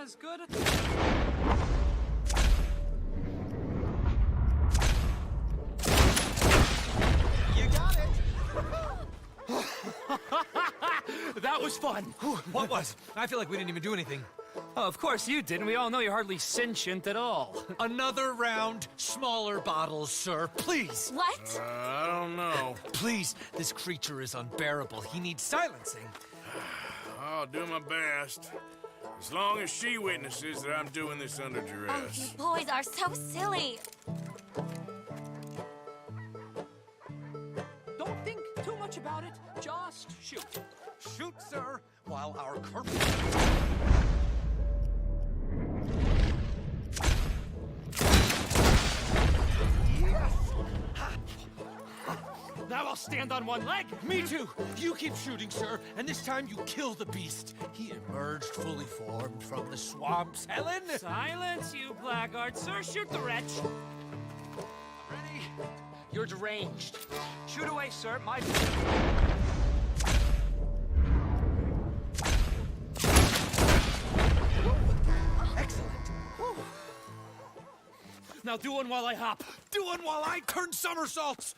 as good a... You got it! That was fun. What was? I feel like we didn't even do anything. Oh, of course you didn't. We all know you're hardly sentient at all. Another round, smaller bottles, sir, please. What? I don't know. Please, this creature is unbearable. He needs silencing. I'll do my best. As long as she witnesses that I'm doing this under Oh, duress. you boys are so silly. Don't think too much about it. Just shoot. Shoot, sir, while our current... Now I'll stand on one leg. Me too. You keep shooting, sir, and this time you kill the beast. He emerged fully formed from the swamps, Helen. Silence, you blackguard. Sir, shoot the wretch. Ready? You're deranged. Shoot away, sir. My... Excellent. Now do one while I hop. Do one while I turn somersaults.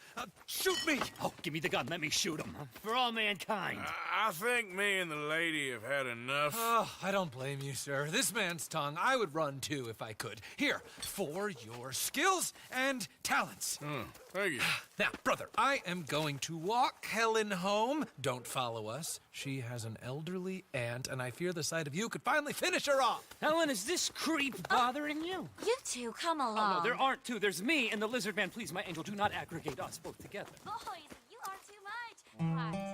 Shoot me. Oh, give me the gun. Let me shoot him. For all mankind. I think me and the lady have had enough. Oh, I don't blame you, sir. This man's tongue, I would run too if I could. Here, for your skills and talents. Thank you. Now, brother, I am going to walk Helen home. Don't follow us. She has an elderly aunt, and I fear the sight of you could finally finish her off. Helen, is this creep bothering you? You two, come along. Oh, no, there aren't two. There's me and the lizard man. Please, my angel, do not aggregate us both together. Boys, you are too much. Right.